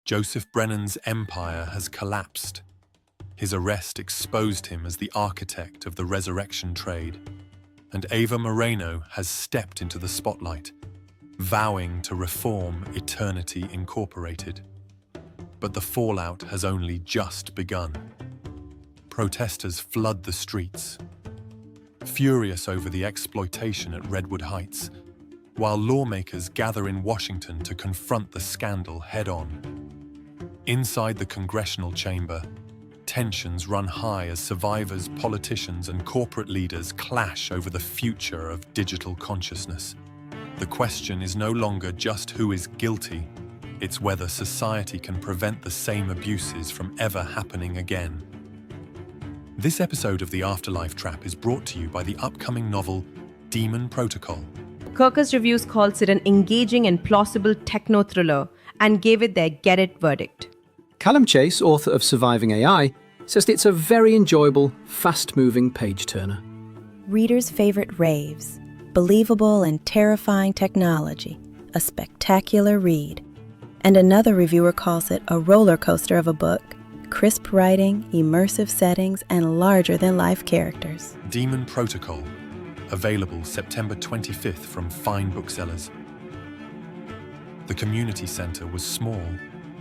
Joseph Brennan's empire has collapsed. His arrest exposed him as the architect of the resurrection trade, and Ava Moreno has stepped into the spotlight, vowing to reform Eternity Incorporated. But the fallout has only just begun. Protesters flood the streets, furious over the exploitation at Redwood Heights, while lawmakers gather in Washington to confront the scandal head-on. Inside the congressional chamber, tensions run high as survivors, politicians, and corporate leaders clash over the future of digital consciousness. The question is no longer just who is guilty, it's whether society can prevent the same abuses from ever happening again. This episode of the Afterlife Trap is brought to you by the upcoming novel Demon Protocol. Kirkus Reviews calls it an engaging and plausible techno-thriller and gave it their Get It verdict. Callum Chase, author of Surviving AI, says it's a very enjoyable, fast-moving page-turner. Readers' favorite raves, believable and terrifying technology, a spectacular read. And another reviewer calls it a roller coaster of a book, crisp writing, immersive settings, and larger-than-life characters. Demon Protocol, available September 25th from fine booksellers. The community centre was small,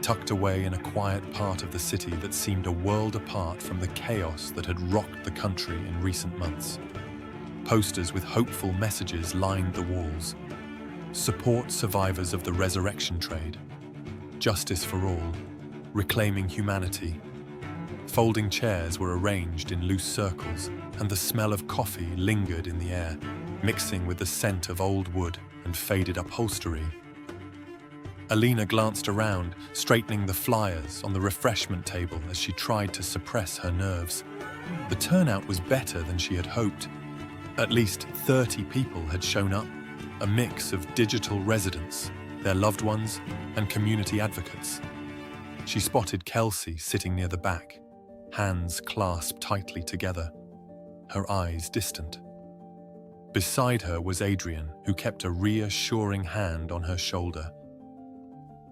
tucked away in a quiet part of the city that seemed a world apart from the chaos that had rocked the country in recent months. Posters with hopeful messages lined the walls. Support survivors of the resurrection trade. Justice for all. Reclaiming humanity. Folding chairs were arranged in loose circles, and the smell of coffee lingered in the air, mixing with the scent of old wood and faded upholstery. Alina glanced around, straightening the flyers on the refreshment table as she tried to suppress her nerves. The turnout was better than she had hoped. At least 30 people had shown up, a mix of digital residents, their loved ones, and community advocates. She spotted Kelsey sitting near the back, hands clasped tightly together, her eyes distant. Beside her was Adrian, who kept a reassuring hand on her shoulder.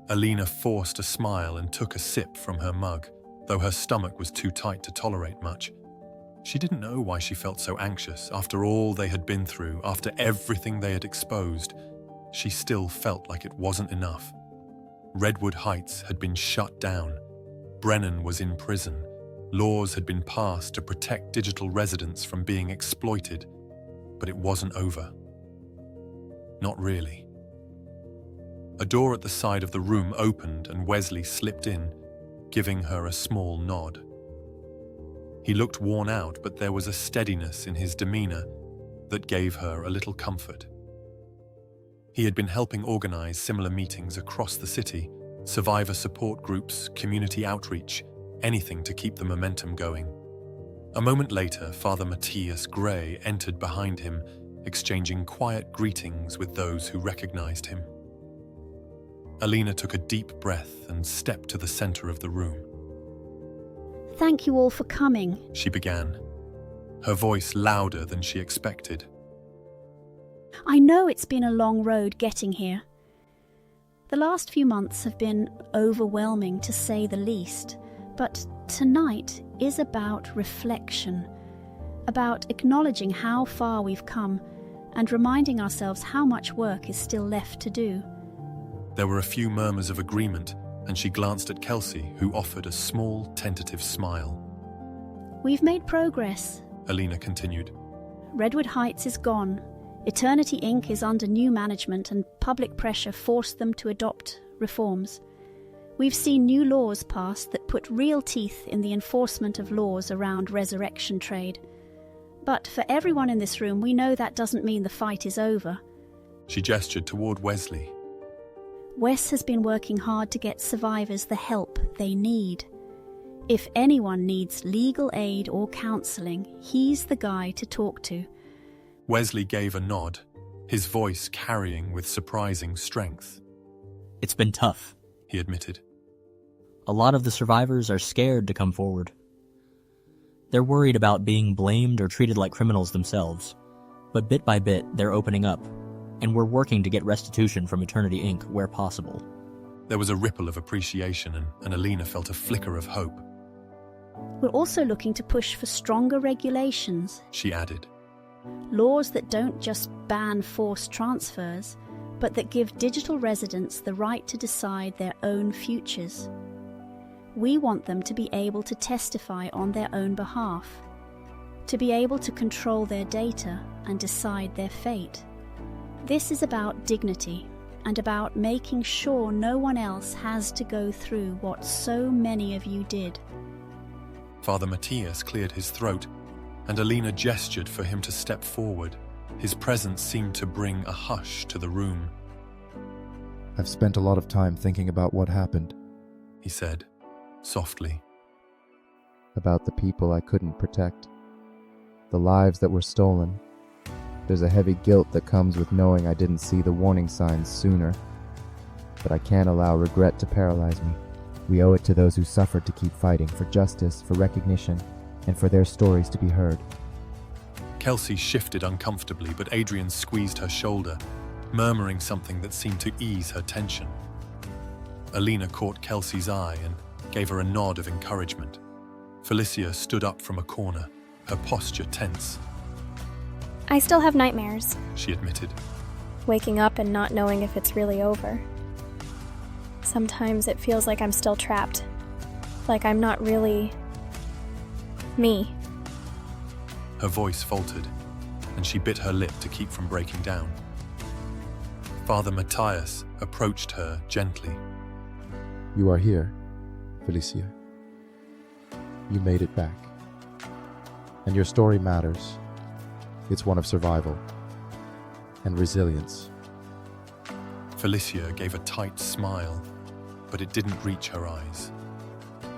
Alina forced a smile and took a sip from her mug, though her stomach was too tight to tolerate much. She didn't know why she felt so anxious after all they had been through, after everything they had exposed. She still felt like it wasn't enough. Redwood Heights had been shut down. Brennan was in prison. Laws had been passed to protect digital residents from being exploited, but it wasn't over. Not really. A door at the side of the room opened and Wesley slipped in, giving her a small nod. He looked worn out, but there was a steadiness in his demeanor that gave her a little comfort. He had been helping organize similar meetings across the city, survivor support groups, community outreach, anything to keep the momentum going. A moment later, Father Matthias Gray entered behind him, exchanging quiet greetings with those who recognized him. Alina took a deep breath and stepped to the center of the room. Thank you all for coming, she began, her voice louder than she expected. I know it's been a long road getting here. The last few months have been overwhelming, to say the least, but tonight is about reflection, about acknowledging how far we've come and reminding ourselves how much work is still left to do. There were a few murmurs of agreement, and she glanced at Kelsey, who offered a small, tentative smile. We've made progress, Alina continued. Redwood Heights is gone. Eternity Inc. is under new management, and public pressure forced them to adopt reforms. We've seen new laws passed that put real teeth in the enforcement of laws around resurrection trade. But for everyone in this room, we know that doesn't mean the fight is over. She gestured toward Wesley. Wes has been working hard to get survivors the help they need. If anyone needs legal aid or counselling, he's the guy to talk to. Wesley gave a nod, his voice carrying with surprising strength. It's been tough, he admitted. A lot of the survivors are scared to come forward. They're worried about being blamed or treated like criminals themselves. But bit by bit, they're opening up, and we're working to get restitution from Eternity Inc. where possible. There was a ripple of appreciation, and Alina felt a flicker of hope. We're also looking to push for stronger regulations, She added. laws that don't just ban forced transfers, but that give digital residents the right to decide their own futures. We want them to be able to testify on their own behalf, to be able to control their data and decide their fate. This is about dignity and about making sure no one else has to go through what so many of you did. Father Matthias cleared his throat, and Alina gestured for him to step forward. His presence seemed to bring a hush to the room. I've spent a lot of time thinking about what happened, He said, softly. about the people I couldn't protect, the lives that were stolen. There's a heavy guilt that comes with knowing I didn't see the warning signs sooner, but I can't allow regret to paralyze me. We owe it to those who suffered to keep fighting for justice, for recognition, and for their stories to be heard. Kelsey shifted uncomfortably, but Adrian squeezed her shoulder, murmuring something that seemed to ease her tension. Alina caught Kelsey's eye and gave her a nod of encouragement. Felicia stood up from a corner, her posture tense. I still have nightmares, She admitted. waking up and not knowing if it's really over. Sometimes it feels like I'm still trapped, like I'm not really me. Her voice faltered, and she bit her lip to keep from breaking down. Father Matthias approached her gently. You are here, Felicia. You made it back. And your story matters. It's one of survival and resilience. Felicia gave a tight smile, but it didn't reach her eyes.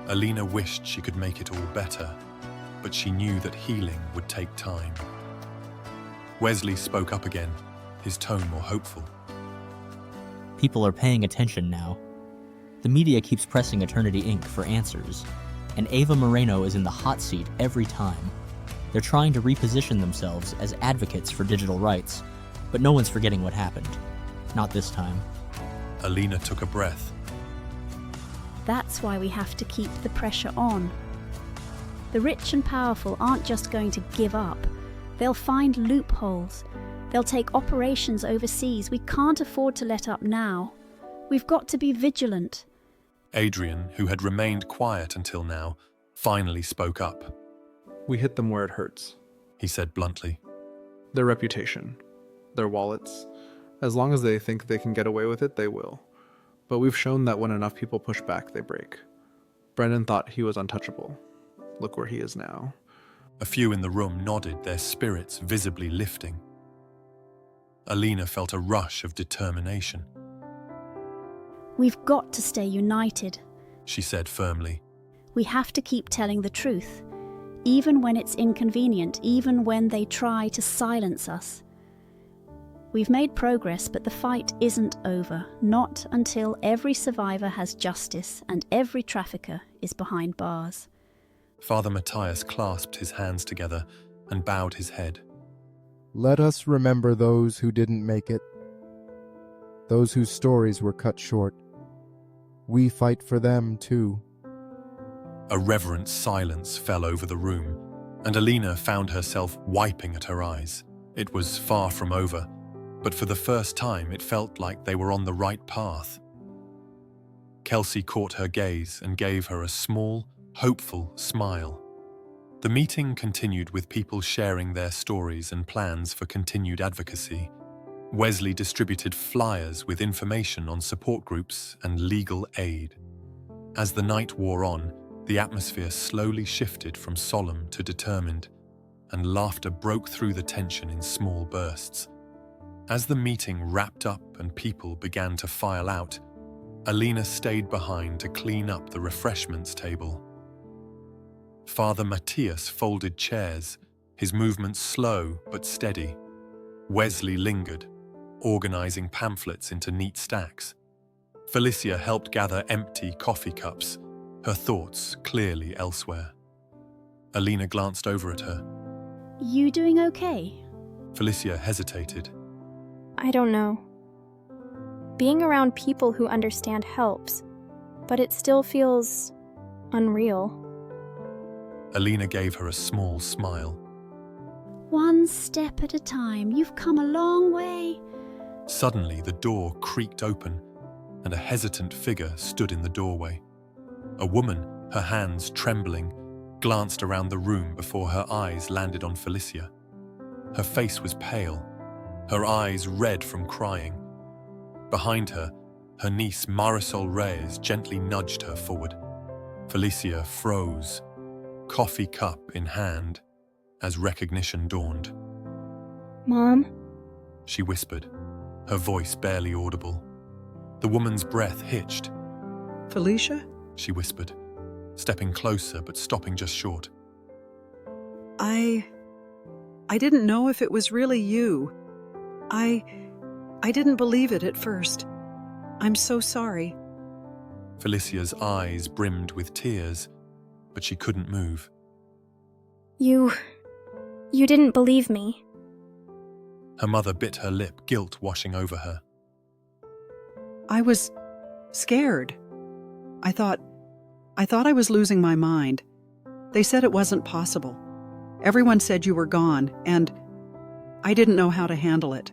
Alina wished she could make it all better, but she knew that healing would take time. Wesley spoke up again, his tone more hopeful. People are paying attention now. The media keeps pressing Eternity Inc. for answers, and Ava Moreno is in the hot seat every time. They're trying to reposition themselves as advocates for digital rights, but no one's forgetting what happened. Not this time. Alina took a breath. That's why we have to keep the pressure on. The rich and powerful aren't just going to give up. They'll find loopholes. They'll take operations overseas. We can't afford to let up now. We've got to be vigilant. Adrian, who had remained quiet until now, finally spoke up. We hit them where it hurts. He said bluntly. Their reputation, their wallets. As long as they think they can get away with it, they will. But we've shown that when enough people push back, they break. Brennan thought he was untouchable. Look where he is now. A few in the room nodded, their spirits visibly lifting. Alina felt a rush of determination. We've got to stay united. She said firmly. We have to keep telling the truth, even when it's inconvenient, even when they try to silence us. We've made progress, but the fight isn't over, not until every survivor has justice and every trafficker is behind bars. Father Matthias clasped his hands together and bowed his head. Let us remember those who didn't make it, those whose stories were cut short. We fight for them too. A reverent silence fell over the room, and Alina found herself wiping at her eyes. It was far from over, but for the first time it felt like they were on the right path. Kelsey caught her gaze and gave her a small, hopeful smile. The meeting continued with people sharing their stories and plans for continued advocacy. Wesley distributed flyers with information on support groups and legal aid. As the night wore on, the atmosphere slowly shifted from solemn to determined, and laughter broke through the tension in small bursts. As the meeting wrapped up and people began to file out, Alina stayed behind to clean up the refreshments table. Father Matthias folded chairs, his movements slow but steady. Wesley lingered, organizing pamphlets into neat stacks. Felicia helped gather empty coffee cups, her thoughts clearly elsewhere. Alina glanced over at her. You doing okay? Felicia hesitated. I don't know. Being around people who understand helps, but it still feels unreal. Alina gave her a small smile. One step at a time. You've come a long way. Suddenly, the door creaked open, and a hesitant figure stood in the doorway. A woman, her hands trembling, glanced around the room before her eyes landed on Felicia. Her face was pale, her eyes red from crying. Behind her, her niece Marisol Reyes gently nudged her forward. Felicia froze, coffee cup in hand, as recognition dawned. Mom? She whispered, her voice barely audible. The woman's breath hitched. Felicia? She whispered, stepping closer but stopping just short. I didn't know if it was really you. I didn't believe it at first. I'm so sorry. Felicia's eyes brimmed with tears, but she couldn't move. You didn't believe me. Her mother bit her lip, guilt washing over her. I was scared. I thought I was losing my mind. They said it wasn't possible. Everyone said you were gone, and I didn't know how to handle it.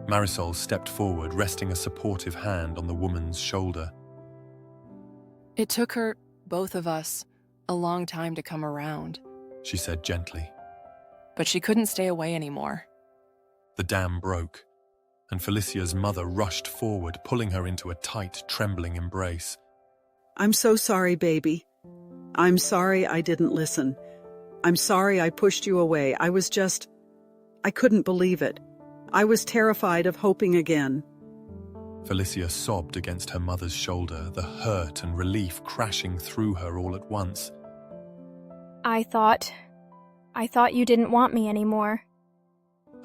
Marisol stepped forward, resting a supportive hand on the woman's shoulder. It took her, both of us, a long time to come around, She said gently. but she couldn't stay away anymore. The dam broke, and Felicia's mother rushed forward, pulling her into a tight, trembling embrace. I'm so sorry, baby. I'm sorry I didn't listen. I'm sorry I pushed you away. I couldn't believe it. I was terrified of hoping again. Felicia sobbed against her mother's shoulder, the hurt and relief crashing through her all at once. I thought you didn't want me anymore.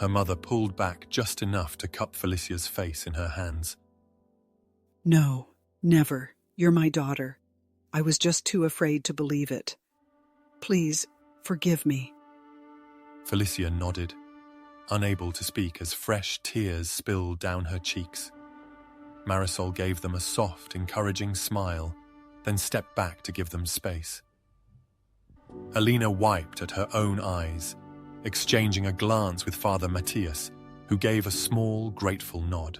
Her mother pulled back just enough to cup Felicia's face in her hands. No, never. You're my daughter. I was just too afraid to believe it. Please, forgive me. Felicia nodded, unable to speak as fresh tears spilled down her cheeks. Marisol gave them a soft, encouraging smile, then stepped back to give them space. Alina wiped at her own eyes, exchanging a glance with Father Matthias, who gave a small, grateful nod.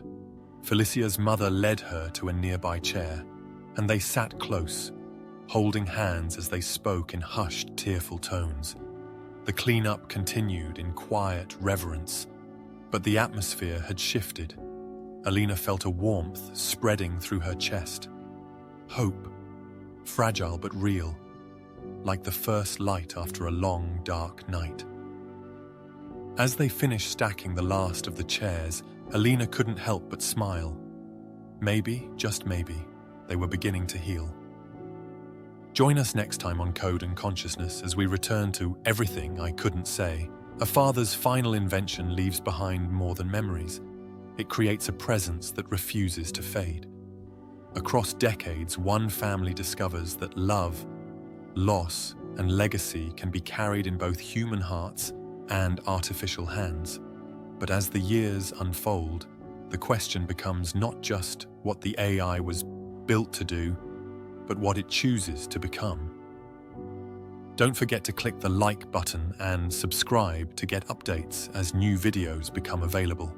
Felicia's mother led her to a nearby chair, and they sat close, holding hands as they spoke in hushed, tearful tones. The cleanup continued in quiet reverence, but the atmosphere had shifted. Alina felt a warmth spreading through her chest. Hope, fragile but real, like the first light after a long, dark night. As they finished stacking the last of the chairs, Alina couldn't help but smile. Maybe, just maybe, they were beginning to heal. Join us next time on Code and Consciousness as we return to Everything I Couldn't Say. A father's final invention leaves behind more than memories. It creates a presence that refuses to fade. Across decades, one family discovers that love, loss, and legacy can be carried in both human hearts and artificial hands. But as the years unfold, the question becomes not just what the AI was built to do, but what it chooses to become. Don't forget to click the like button and subscribe to get updates as new videos become available.